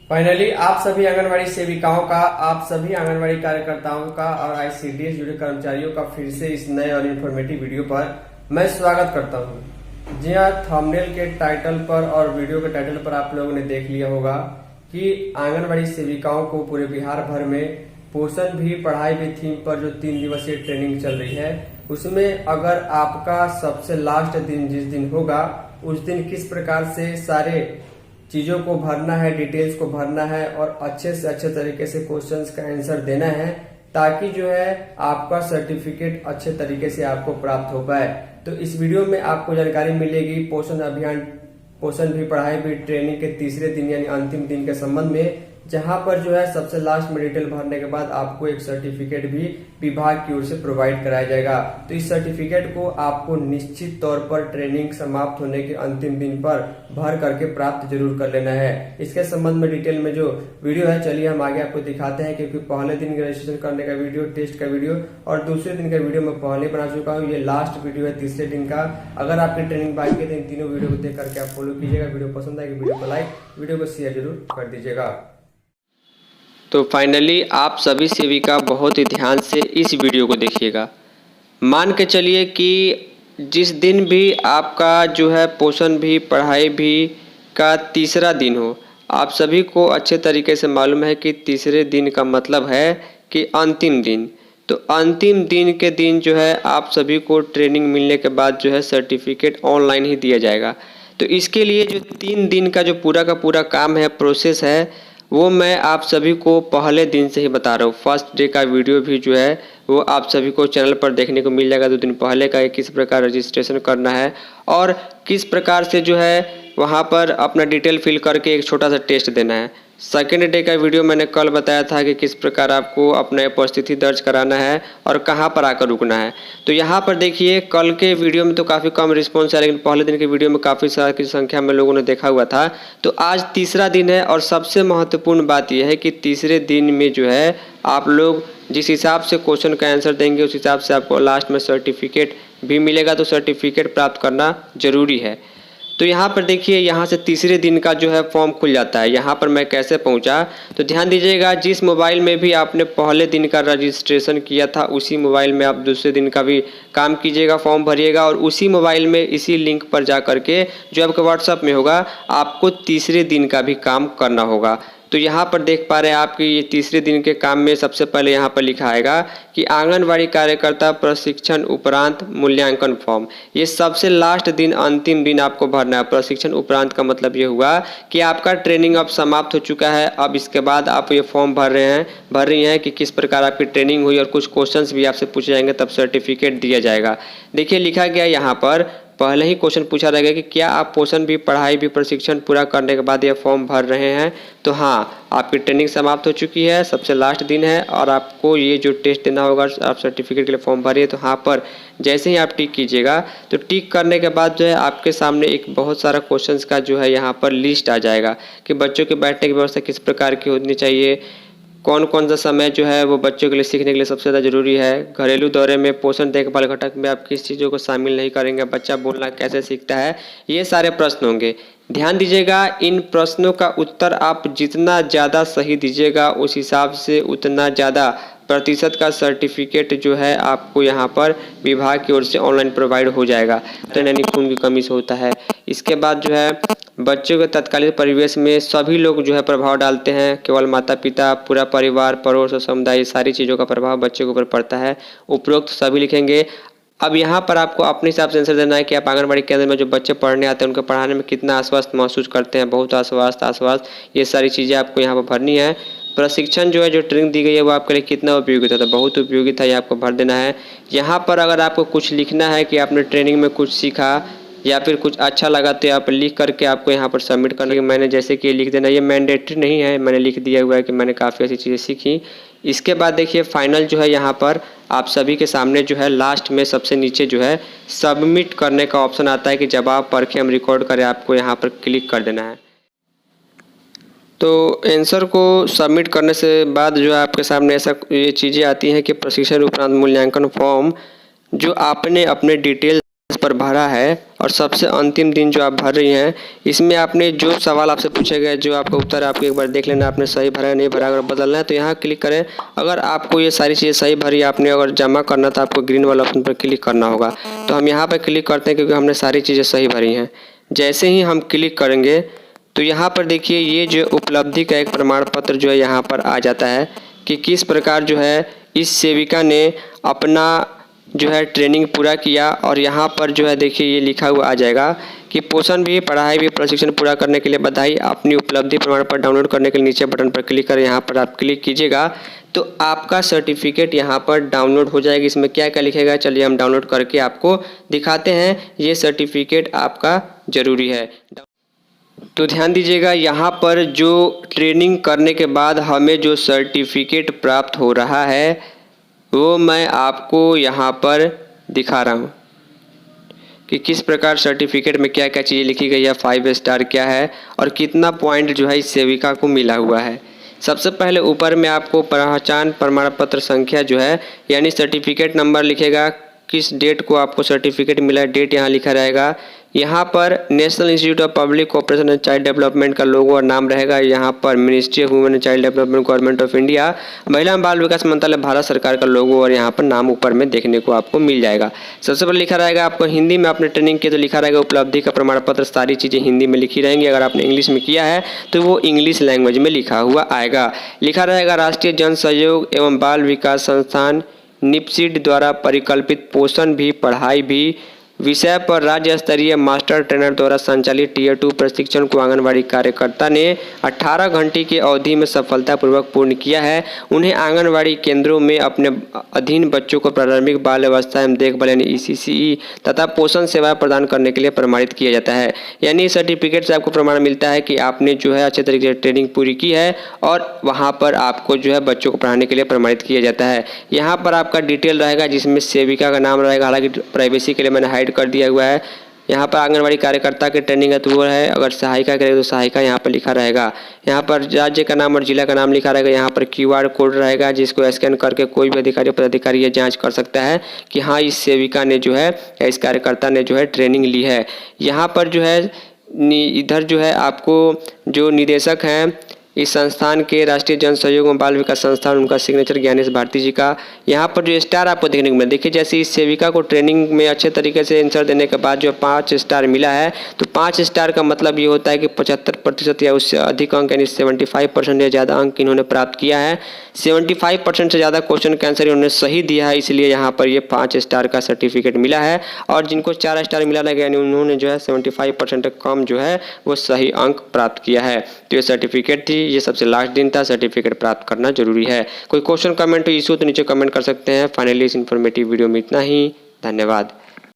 Finally आप सभी आंगनबाड़ी सेविकाओं का, आप सभी आंगनबाड़ी कार्यकर्ताओं का और आईसीडीएस जुड़े कर्मचारियों का फिर से इस नए और इन्फॉर्मेटिव वीडियो पर मैं स्वागत करता हूं। जी हाँ, थंबनेल के टाइटल पर और वीडियो के टाइटल पर आप लोगों ने देख लिया होगा कि आंगनबाड़ी सेविकाओं को पूरे बिहार भर में पोषण भी पढ़ाई भी थीम पर जो 3 दिवसीय ट्रेनिंग चल रही है, उसमें अगर आपका सबसे लास्ट दिन जिस दिन होगा उस दिन किस प्रकार से सारे चीजों को भरना है, डिटेल्स को भरना है और अच्छे से अच्छे तरीके से क्वेश्चंस का आंसर देना है, ताकि जो है आपका सर्टिफिकेट अच्छे तरीके से आपको प्राप्त हो पाए। तो इस वीडियो में आपको जानकारी मिलेगी पोषण अभियान, पोषण भी पढ़ाई भी ट्रेनिंग के तीसरे दिन यानी अंतिम दिन के संबंध में, जहां पर जो है सबसे लास्ट में डिटेल भरने के बाद आपको एक सर्टिफिकेट भी विभाग की ओर से प्रोवाइड कराया जाएगा। तो इस सर्टिफिकेट को आपको निश्चित तौर पर ट्रेनिंग समाप्त होने के अंतिम दिन पर भर करके प्राप्त जरूर कर लेना है। इसके संबंध में डिटेल में जो वीडियो है, चलिए हम आगे आपको दिखाते हैं, क्योंकि पहले दिन रजिस्ट्रेशन करने का वीडियो, टेस्ट का वीडियो और दूसरे दिन का वीडियो मैं पहले बना चुका हूँ। ये लास्ट वीडियो है तीसरे दिन का। अगर आपकी ट्रेनिंग बाकी है तो इन तीनों वीडियो को देख करके आप फॉलो कीजिएगा। वीडियो पसंद आएगी वीडियो को लाइक, वीडियो को शेयर जरूर कर दीजिएगा। तो फाइनली आप सभी सेविका बहुत ही ध्यान से इस वीडियो को देखिएगा। मान के चलिए कि जिस दिन भी आपका जो है पोषण भी पढ़ाई भी का तीसरा दिन हो, आप सभी को अच्छे तरीके से मालूम है कि तीसरे दिन का मतलब है कि अंतिम दिन। तो अंतिम दिन के दिन जो है आप सभी को ट्रेनिंग मिलने के बाद जो है सर्टिफिकेट ऑनलाइन ही दिया जाएगा। तो इसके लिए जो 3 दिन का जो पूरा का पूरा काम है, प्रोसेस है, वो मैं आप सभी को पहले दिन से ही बता रहा हूँ। फर्स्ट डे का वीडियो भी जो है वो आप सभी को चैनल पर देखने को मिल जाएगा। 2 दिन पहले का किस प्रकार रजिस्ट्रेशन करना है और किस प्रकार से जो है वहाँ पर अपना डिटेल फिल करके एक छोटा सा टेस्ट देना है। सेकेंड डे का वीडियो मैंने कल बताया था कि किस प्रकार आपको अपना उपस्थिति दर्ज कराना है और कहाँ पर आकर रुकना है। तो यहाँ पर देखिए, कल के वीडियो में तो काफ़ी कम रिस्पॉन्स है, लेकिन पहले दिन के वीडियो में काफ़ी सारी की संख्या में लोगों ने देखा हुआ था। तो आज तीसरा दिन है और सबसे महत्वपूर्ण बात यह है कि तीसरे दिन में जो है आप लोग जिस हिसाब से क्वेश्चन का आंसर देंगे उस हिसाब से आपको लास्ट में सर्टिफिकेट भी मिलेगा। तो सर्टिफिकेट प्राप्त करना जरूरी है। तो यहाँ पर देखिए, यहाँ से तीसरे दिन का जो है फॉर्म खुल जाता है। यहाँ पर मैं कैसे पहुँचा, तो ध्यान दीजिएगा, जिस मोबाइल में भी आपने पहले दिन का रजिस्ट्रेशन किया था उसी मोबाइल में आप दूसरे दिन का भी काम कीजिएगा, फॉर्म भरिएगा और उसी मोबाइल में इसी लिंक पर जा करके जो आपके व्हाट्सएप में होगा आपको तीसरे दिन का भी काम करना होगा। तो यहाँ पर देख पा रहे हैं आपकी ये तीसरे दिन के काम में सबसे पहले यहाँ पर लिखा आएगा कि आंगनबाड़ी कार्यकर्ता प्रशिक्षण उपरांत मूल्यांकन फॉर्म। ये सबसे लास्ट दिन, अंतिम दिन आपको भरना है। प्रशिक्षण उपरांत का मतलब ये हुआ कि आपका ट्रेनिंग अब समाप्त हो चुका है। अब इसके बाद आप ये फॉर्म भर रही हैं कि किस प्रकार आपकी ट्रेनिंग हुई और कुछ क्वेश्चंस भी आपसे पूछे जाएंगे, तब सर्टिफिकेट दिया जाएगा। देखिए लिखा गया यहाँ पर, पहले ही क्वेश्चन पूछा रहेगा कि क्या आप पोषण भी पढ़ाई भी प्रशिक्षण पूरा करने के बाद यह फॉर्म भर रहे हैं। तो हाँ, आपकी ट्रेनिंग समाप्त हो चुकी है, सबसे लास्ट दिन है और आपको ये जो टेस्ट देना होगा, आप सर्टिफिकेट के लिए फॉर्म भरिए। तो यहाँ पर जैसे ही आप टिक कीजिएगा तो टिक करने के बाद जो है आपके सामने एक बहुत सारा क्वेश्चंस का जो है यहाँ पर लिस्ट आ जाएगा कि बच्चों के बैठने की व्यवस्था किस प्रकार की होनी चाहिए, कौन कौन सा समय जो है वो बच्चों के लिए सीखने के लिए सबसे ज़्यादा जरूरी है, घरेलू दौरे में पोषण देखभाल घटक में आप किस चीज़ों को शामिल नहीं करेंगे, बच्चा बोलना कैसे सीखता है, ये सारे प्रश्न होंगे। ध्यान दीजिएगा, इन प्रश्नों का उत्तर आप जितना ज़्यादा सही दीजिएगा उस हिसाब से उतना ज़्यादा प्रतिशत का सर्टिफिकेट जो है आपको यहाँ पर विभाग की ओर से ऑनलाइन प्रोवाइड हो जाएगा। तो यानी खून की कमी से होता है। इसके बाद जो है बच्चों के तत्कालीन परिवेश में सभी लोग जो है प्रभाव डालते हैं, केवल माता पिता, पूरा परिवार, पड़ोस और समुदाय, सारी चीज़ों का प्रभाव बच्चों के ऊपर पड़ता है। उपरोक्त सभी लिखेंगे। अब यहाँ पर आपको अपने हिसाब से आंसर देना है कि आप आंगनबाड़ी केंद्र में जो बच्चे पढ़ने आते हैं उनको पढ़ाने में कितना आश्वस्त महसूस करते हैं, बहुत आश्वस्त, ये सारी चीज़ें आपको यहाँ पर भरनी है। प्रशिक्षण जो है, जो ट्रेनिंग दी गई है वो आपके लिए कितना उपयोगी था, तो बहुत उपयोगी था, ये आपको भर देना है। यहाँ पर अगर आपको कुछ लिखना है कि आपने ट्रेनिंग में कुछ सीखा या फिर कुछ अच्छा लगा तो आप लिख करके आपको यहाँ पर सबमिट करना है। मैंने जैसे कि लिख देना, ये मैंडेटरी नहीं है, मैंने लिख दिया हुआ है कि मैंने काफ़ी ऐसी चीज़ें सीखी। इसके बाद देखिए फाइनल जो है यहाँ पर आप सभी के सामने जो है लास्ट में सबसे नीचे जो है सबमिट करने का ऑप्शन आता है कि जवाब पढ़ के हम रिकॉर्ड करें, आपको यहाँ पर क्लिक कर देना है। तो आंसर को सबमिट करने से बाद जो है आपके सामने ऐसा ये चीज़ें आती हैं कि प्रशिक्षण उपरांत मूल्यांकन फॉर्म जो आपने अपने डिटेल्स पेपर भरा है और सबसे अंतिम दिन जो आप भर रही हैं, इसमें आपने जो सवाल आपसे पूछे गए, जो आपका उत्तर आपको एक बार देख लेना, आपने सही भरा है नहीं भरा। अगर बदलना है तो यहाँ क्लिक करें। अगर आपको ये सारी चीज़ें सही भरी, आपने अगर जमा करना तो आपको ग्रीन वाला ऑप्शन पर क्लिक करना होगा। तो हम यहाँ पर क्लिक करते हैं क्योंकि हमने सारी चीज़ें सही भरी हैं। जैसे ही हम क्लिक करेंगे तो यहाँ पर देखिए ये जो उपलब्धि का एक प्रमाण पत्र जो है यहाँ पर आ जाता है कि किस प्रकार जो है इस सेविका ने अपना जो है ट्रेनिंग पूरा किया। और यहाँ पर जो है देखिए ये लिखा हुआ आ जाएगा कि पोषण भी, पढ़ाई भी, प्रशिक्षण पूरा करने के लिए बधाई। अपनी उपलब्धि प्रमाण पत्र डाउनलोड करने के लिए नीचे बटन पर क्लिक करें। यहाँ पर आप क्लिक कीजिएगा तो आपका सर्टिफिकेट यहाँ पर डाउनलोड हो जाएगा। इसमें क्या क्या लिखेगा, चलिए हम डाउनलोड करके आपको दिखाते हैं। ये सर्टिफिकेट आपका ज़रूरी है। तो ध्यान दीजिएगा, यहाँ पर जो ट्रेनिंग करने के बाद हमें जो सर्टिफिकेट प्राप्त हो रहा है वो मैं आपको यहाँ पर दिखा रहा हूँ कि किस प्रकार सर्टिफिकेट में क्या क्या चीज़ें लिखी गई है, 5 स्टार क्या है और कितना पॉइंट जो है इस सेविका को मिला हुआ है। सबसे पहले ऊपर में आपको पहचान प्रमाण पत्र संख्या जो है यानी सर्टिफिकेट नंबर लिखेगा, किस डेट को आपको सर्टिफिकेट मिला है, डेट यहाँ लिखा रहेगा। यहाँ पर national institute of public cooperation and child development का लोगो और नाम रहेगा। यहाँ पर ministry of women and child development government of India, महिला एवं बाल विकास मंत्रालय भारत सरकार का लोगो और यहाँ पर नाम ऊपर में देखने को आपको मिल जाएगा। सबसे पहले लिखा रहेगा आपको हिंदी में आपने ट्रेनिंग की तो लिखा रहेगा उपलब्धि का प्रमाण पत्र, सारी चीज़ें हिंदी में लिखी रहेंगी। अगर आपने इंग्लिश में किया है तो वो इंग्लिश लैंग्वेज में लिखा हुआ आएगा। लिखा रहेगा राष्ट्रीय जन सहयोग एवं बाल विकास संस्थान निपसिड द्वारा परिकल्पित पोषण भी, पढ़ाई भी विषय पर राज्य स्तरीय मास्टर ट्रेनर द्वारा संचालित टियर 2 प्रशिक्षण को आंगनबाड़ी कार्यकर्ता ने 18 घंटे की अवधि में सफलतापूर्वक पूर्ण किया है। उन्हें आंगनबाड़ी केंद्रों में अपने अधीन बच्चों को प्रारंभिक बाल अवस्था एवं देखभाल यानी ECCE तथा पोषण सेवाएं प्रदान करने के लिए प्रमाणित किया जाता है। यानी सर्टिफिकेट से आपको प्रमाण मिलता है कि आपने जो है अच्छे तरीके से ट्रेनिंग पूरी की है और वहाँ पर आपको जो है बच्चों को पढ़ाने के लिए प्रमाणित किया जाता है। यहाँ पर आपका डिटेल रहेगा जिसमें सेविका का नाम रहेगा, हालांकि प्राइवेसी के लिए मैंने हाइड कर दिया हुआ है। यहाँ पर आंगनबाड़ी कार्यकर्ता के ट्रेनिंग है तो वो है, अगर सहायिका करेगा तो सहायिका यहाँ पर लिखा रहेगा। यहाँ पर राज्य का नाम और जिला का नाम लिखा रहेगा। यहाँ पर QR कोड रहेगा जिसको स्कैन करके कोई भी अधिकारी पदाधिकारी ये जांच कर सकता है कि हाँ इस सेविका ने जो है या इस कार्यकर्ता ने जो है ट्रेनिंग ली है। यहाँ पर जो है इधर जो है आपको जो निदेशक हैं इस संस्थान के, राष्ट्रीय जन सहयोग एवं बाल विकास संस्थान, उनका सिग्नेचर ज्ञानेश भारती जी का। यहाँ पर जो स्टार आपको देखने को मिला, देखिए जैसे इस सेविका को ट्रेनिंग में अच्छे तरीके से आंसर देने के बाद जो 5 स्टार मिला है तो 5 स्टार का मतलब ये होता है कि 75% या उससे अधिक अंक यानी 75% या ज़्यादा अंक इन्होंने प्राप्त किया है। 75% से ज़्यादा क्वेश्चन का आंसर इन्होंने सही दिया है, इसलिए यहाँ पर ये 5 स्टार का सर्टिफिकेट मिला है। और जिनको 4 स्टार मिला रहेगा यानी उन्होंने जो है 75% कम जो है वो सही अंक प्राप्त किया है। तो ये सर्टिफिकेट थी, ये सबसे लास्ट दिन था, सर्टिफिकेट प्राप्त करना जरूरी है। कोई क्वेश्चन कमेंट हो इशू तो नीचे कमेंट कर सकते हैं। फाइनली इस इन्फॉर्मेटिव वीडियो में इतना ही, धन्यवाद।